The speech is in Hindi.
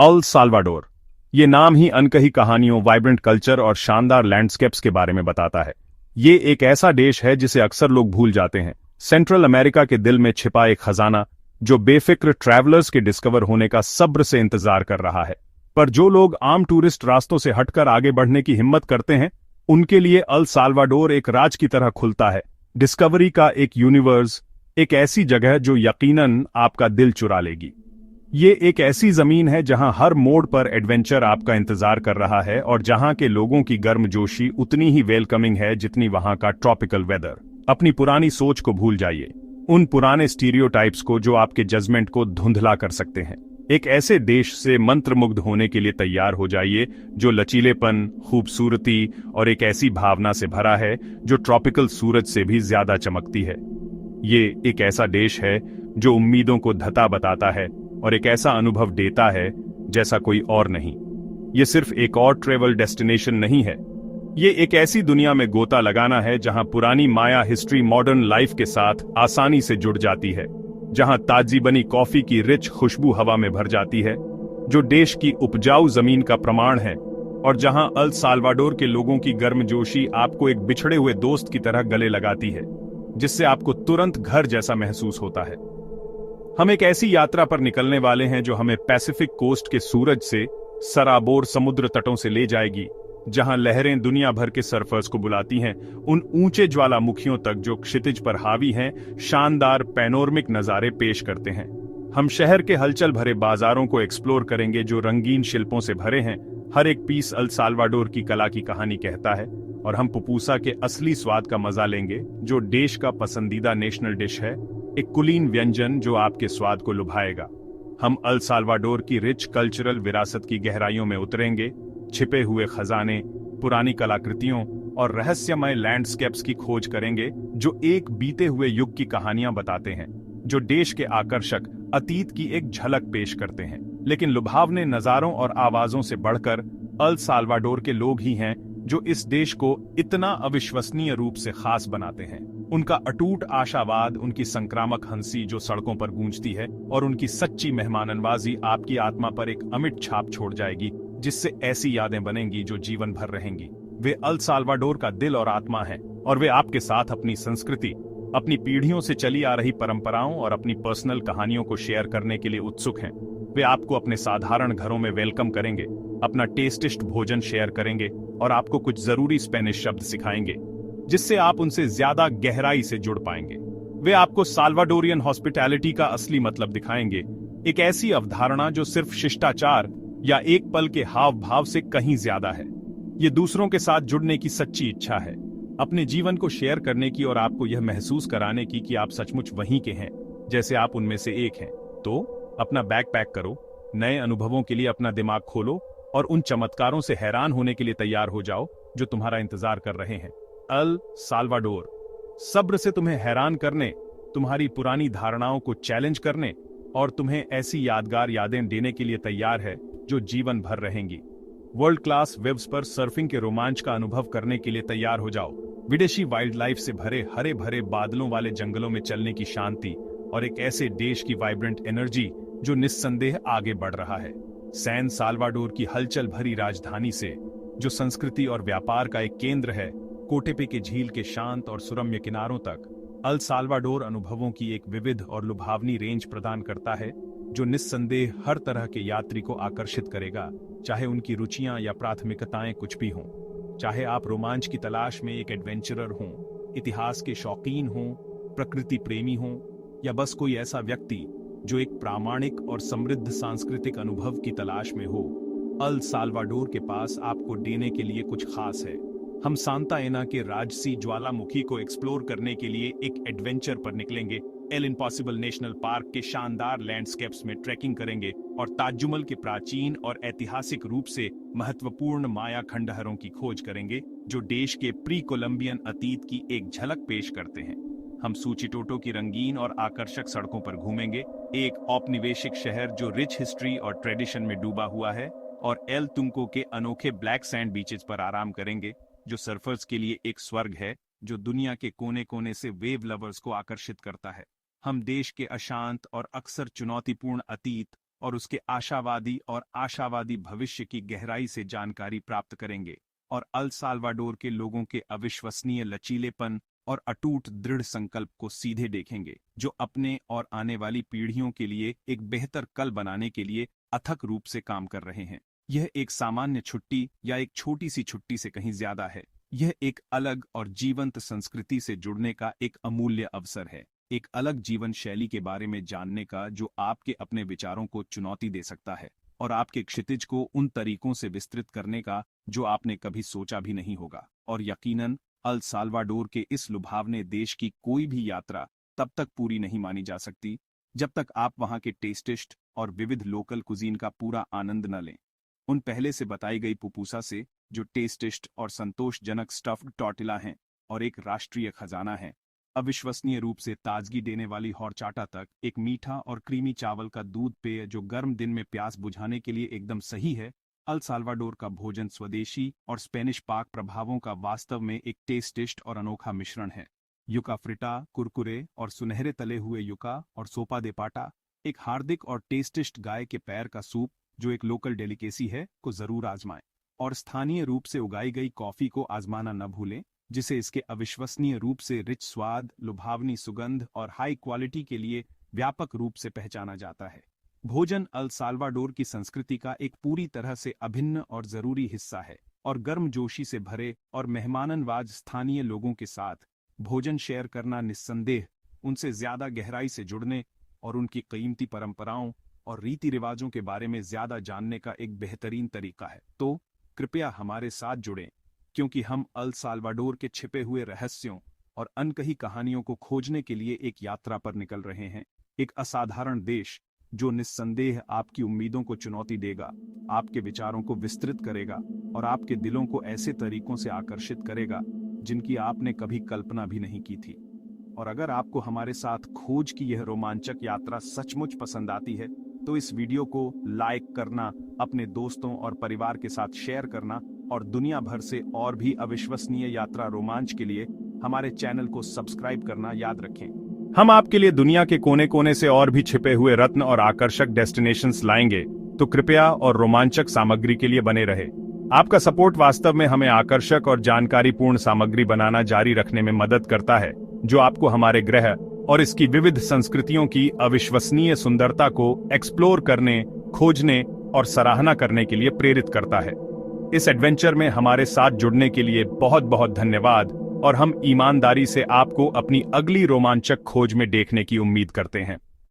El Salvador. ये नाम ही अनकही कहानियों, वाइब्रेंट कल्चर और शानदार लैंडस्केप्स के बारे में बताता है। ये एक ऐसा देश है जिसे अक्सर लोग भूल जाते हैं। सेंट्रल अमेरिका के दिल में छिपा एक खजाना जो बेफिक्र ट्रैवलर्स के डिस्कवर होने का सब्र से इंतजार कर रहा है। पर जो लोग आम टूरिस्ट रास्तों से हटकर आगे बढ़ने की हिम्मत करते हैं, उनके लिए अल साल्वाडोर एक राज की तरह खुलता है। डिस्कवरी का एक यूनिवर्स, एक ऐसी जगह जो यकीनन आपका दिल चुरा लेगी। ये एक ऐसी जमीन है जहां हर मोड़ पर एडवेंचर आपका इंतजार कर रहा है और जहां के लोगों की गर्मजोशी उतनी ही वेलकमिंग है जितनी वहां का ट्रॉपिकल वेदर। अपनी पुरानी सोच को भूल जाइए, उन पुराने स्टीरियोटाइप्स को जो आपके जजमेंट को धुंधला कर सकते हैं। एक ऐसे देश से मंत्रमुग्ध होने के लिए तैयार हो जाइए जो लचीलेपन, खूबसूरती और एक ऐसी भावना से भरा है जो ट्रॉपिकल सूरज से भी ज्यादा चमकती है। ये एक ऐसा देश है जो उम्मीदों को धता बताता है और एक ऐसा अनुभव देता है जैसा कोई और नहीं। ये सिर्फ एक और ट्रेवल डेस्टिनेशन नहीं है, ये एक ऐसी दुनिया में गोता लगाना है जहां पुरानी माया हिस्ट्री मॉडर्न लाइफ के साथ आसानी से जुड़ जाती है, जहां ताजी बनी कॉफी की रिच खुशबू हवा में भर जाती है जो देश की उपजाऊ जमीन का प्रमाण है, और जहां अल साल्वाडोर के लोगों की गर्मजोशी आपको एक बिछड़े हुए दोस्त की तरह गले लगाती है, जिससे आपको तुरंत घर जैसा महसूस होता है। हम एक ऐसी यात्रा पर निकलने वाले हैं जो हमें पैसिफिक कोस्ट के सूरज से सराबोर समुद्र तटों से ले जाएगी, जहां लहरें दुनिया भर के सर्फर्स को बुलाती हैं, उन ऊंचे ज्वालामुखियों तक जो क्षितिज पर हावी हैं, शानदार पैनोरमिक नजारे पेश करते हैं। हम शहर के हलचल भरे बाजारों को एक्सप्लोर करेंगे जो रंगीन शिल्पों से भरे हैं। हर एक पीस अल साल्वाडोर की कला की कहानी कहता है, और हम पुपूसा के असली स्वाद का मजा लेंगे जो देश का पसंदीदा नेशनल डिश है, एक कुलीन व्यंजन जो आपके स्वाद को लुभाएगा। हम अल साल्वाडोर की रिच कल्चरल विरासत की गहराइयों में उतरेंगे, छिपे हुए खजाने, पुरानी कलाकृतियों और रहस्यमय लैंडस्केप्स की खोज करेंगे जो एक बीते हुए युग की कहानियां बताते हैं, जो देश के आकर्षक अतीत की एक झलक पेश करते हैं। लेकिन लुभावने नजारों और आवाजों से बढ़कर अल साल्वाडोर के लोग ही हैं जो इस देश को इतना अविश्वसनीय रूप से खास बनाते हैं। उनका अटूट आशावाद, उनकी संक्रामक हंसी जो सड़कों पर गूंजती है, और उनकी सच्ची मेहमाननवाजी आपकी आत्मा पर एक अमिट छाप छोड़ जाएगी, जिससे ऐसी यादें बनेंगी जो जीवन भर रहेंगी। वे अल साल्वाडोर का दिल और आत्मा हैं, और वे आपके साथ अपनी संस्कृति, अपनी पीढ़ियों से चली आ रही परंपराओं और अपनी पर्सनल कहानियों को शेयर करने के लिए उत्सुक हैं। वे आपको अपने साधारण घरों में वेलकम करेंगे, अपना टेस्टिस्ट भोजन शेयर करेंगे और आपको कुछ जरूरी स्पेनिश शब्द सिखाएंगे जिससे आप उनसे ज्यादा गहराई से जुड़ पाएंगे। वे आपको साल्वाडोरियन हॉस्पिटैलिटी का असली मतलब दिखाएंगे, एक ऐसी अवधारणा जो सिर्फ शिष्टाचार या एक पल के हाव भाव से कहीं ज्यादा है। ये दूसरों के साथ जुड़ने की सच्ची इच्छा है, अपने जीवन को शेयर करने की और आपको यह महसूस कराने की कि आप सचमुच वहीं के हैं जैसे आप उनमें से एक हैं। तो अपना बैग पैक करो, नए अनुभवों के लिए अपना दिमाग खोलो और उन चमत्कारों से हैरान होने के लिए तैयार हो जाओ जो तुम्हारा इंतजार कर रहे हैं। अल साल्वाडोर सब्र से तुम्हें हैरान करने, तुम्हारी पुरानी धारणाओं को चैलेंज करने और तुम्हें ऐसी यादगार यादें देने के लिए तैयार है जो जीवन भर रहेंगी। वर्ल्ड क्लास वेव्स पर सर्फिंग के रोमांच का अनुभव करने के लिए तैयार हो जाओ, विदेशी वाइल्ड लाइफ से भरे हरे भरे बादलों वाले जंगलों में चलने की शांति और एक ऐसे देश की वाइब्रेंट एनर्जी जो निस्संदेह आगे बढ़ रहा है। सैन साल्वाडोर की हलचल भरी राजधानी से, जो संस्कृति और व्यापार का एक केंद्र है, कोटेपे के झील के शांत और सुरम्य किनारों तक, अल साल्वाडोर अनुभवों की एक विविध और लुभावनी रेंज प्रदान करता है जो निस्संदेह हर तरह के यात्री को आकर्षित करेगा, चाहे उनकी रुचियां या प्राथमिकताएं कुछ भी हों। चाहे आप रोमांच की तलाश में एक एडवेंचरर हों, इतिहास के शौकीन हों, प्रकृति प्रेमी हों, या बस कोई ऐसा व्यक्ति जो एक प्रामाणिक और समृद्ध सांस्कृतिक अनुभव की तलाश में हो, अल साल्वाडोर के पास आपको देने के लिए कुछ खास है। हम सांता एना के राजसी ज्वालामुखी को एक्सप्लोर करने के लिए एक एडवेंचर पर निकलेंगे, एल इम्पॉसिबल नेशनल पार्क के शानदार लैंडस्केप्स में ट्रैकिंग करेंगे और ताजुमल के प्राचीन और ऐतिहासिक रूप से महत्वपूर्ण माया खंडहरों की खोज करेंगे जो देश के प्री कोलंबियन अतीत की एक झलक पेश करते हैं। हम सूचिटोटो की रंगीन और आकर्षक सड़कों पर घूमेंगे, एक औपनिवेशिक शहर जो रिच हिस्ट्री और ट्रेडिशन में डूबा हुआ है, और एल तुंको के अनोखे ब्लैक सैंड बीचेस पर आराम करेंगे जो सर्फर्स के लिए एक स्वर्ग है जो दुनिया के कोने कोने से वेव लवर्स को आकर्षित करता है। हम देश के अशांत और अक्सर चुनौतीपूर्ण अतीत और उसके आशावादी भविष्य की गहराई से जानकारी प्राप्त करेंगे और अल साल्वाडोर के लोगों के अविश्वसनीय लचीलेपन और अटूट दृढ़ संकल्प को सीधे देखेंगे, जो अपने और आने वाली पीढ़ियों के लिए एक बेहतर कल बनाने के लिए अथक रूप से काम कर रहे हैं। यह एक सामान्य छुट्टी या एक छोटी सी छुट्टी से कहीं ज्यादा है। यह एक अलग और जीवंत संस्कृति से जुड़ने का एक अमूल्य अवसर है, एक अलग जीवन शैली के बारे में जानने का जो आपके अपने विचारों को चुनौती दे सकता है और आपके क्षितिज को उन तरीकों से विस्तृत करने का जो आपने कभी सोचा भी नहीं होगा। और यकीनन अल साल्वाडोर के इस लुभावने देश की कोई भी यात्रा तब तक पूरी नहीं मानी जा सकती जब तक आप वहां के टेस्टिस्ट और विविध लोकल कुजीन का पूरा आनंद न लें। उन पहले से बताई गई पुपूसा से, जो टेस्टिस्ट और संतोषजनक स्टफ्ड टॉर्टिला हैं और एक राष्ट्रीय खजाना है, अविश्वसनीय रूप से ताजगी देने वाली हॉरचाटा तक, एक मीठा और क्रीमी चावल का दूध पेय जो गर्म दिन में प्यास बुझाने के लिए एकदम सही है। अल साल्वाडोर का भोजन स्वदेशी और स्पेनिश पाक प्रभावों का वास्तव में एक टेस्टिस्ट और अनोखा मिश्रण है। युका फ्रिटा, कुरकुरे और सुनहरे तले हुए युका और सोपा दे पाटा, एक हार्दिक और टेस्टिस्ट गाय के पैर का सूप जो एक लोकल डेलिकेसी है, को जरूर आजमाएं। और स्थानीय रूप से उगाई गई कॉफी को आजमाना न भूलें, जिसे इसके अविश्वसनीय रूप से रिच स्वाद, लुभावनी सुगंध और हाई क्वालिटी के लिए व्यापक रूप से पहचाना जाता है। भोजन अल साल्वाडोर की संस्कृति का एक पूरी तरह से अभिन्न और जरूरी हिस्सा है, और गर्मजोशी से भरे और मेहमाननवाज स्थानीय लोगों के साथ भोजन शेयर करना निस्संदेह उनसे ज्यादा गहराई से जुड़ने और उनकी कीमती परंपराओं और रीति रिवाजों के बारे में ज्यादा जानने का एक बेहतरीन तरीका है। तो कृपया हमारे साथ जुड़ें, क्योंकि हम अल साल्वाडोर के छिपे हुए रहस्यों और अनकही कहानियों को खोजने के लिए एक यात्रा पर निकल रहे हैं। एक असाधारण देश जो निस्संदेह आपकी उम्मीदों को चुनौती देगा, आपके विचारों को विस्तृत करेगा और आपके दिलों को ऐसे तरीकों से आकर्षित करेगा जिनकी आपने कभी कल्पना भी नहीं की थी। और अगर आपको हमारे साथ खोज की यह रोमांचक यात्रा सचमुच पसंद आती है, तो इस वीडियो को लाइक करना, अपने दोस्तों और परिवार के साथ शेयर करना और दुनिया भर से और भी अविश्वसनीय यात्रा रोमांच के लिए हमारे चैनल को सब्सक्राइब करना याद रखें। हम आपके लिए दुनिया के कोने कोने से और भी छिपे हुए रत्न और आकर्षक डेस्टिनेशंस लाएंगे, तो कृपया और रोमांचक सामग्री के लिए बने रहे। आपका सपोर्ट वास्तव में हमें आकर्षक और जानकारीपूर्ण सामग्री बनाना जारी रखने में मदद करता है, जो आपको हमारे ग्रह और इसकी विविध संस्कृतियों की अविश्वसनीय सुंदरता को एक्सप्लोर करने, खोजने और सराहना करने के लिए प्रेरित करता है। इस एडवेंचर में हमारे साथ जुड़ने के लिए बहुत बहुत धन्यवाद, और हम ईमानदारी से आपको अपनी अगली रोमांचक खोज में देखने की उम्मीद करते हैं।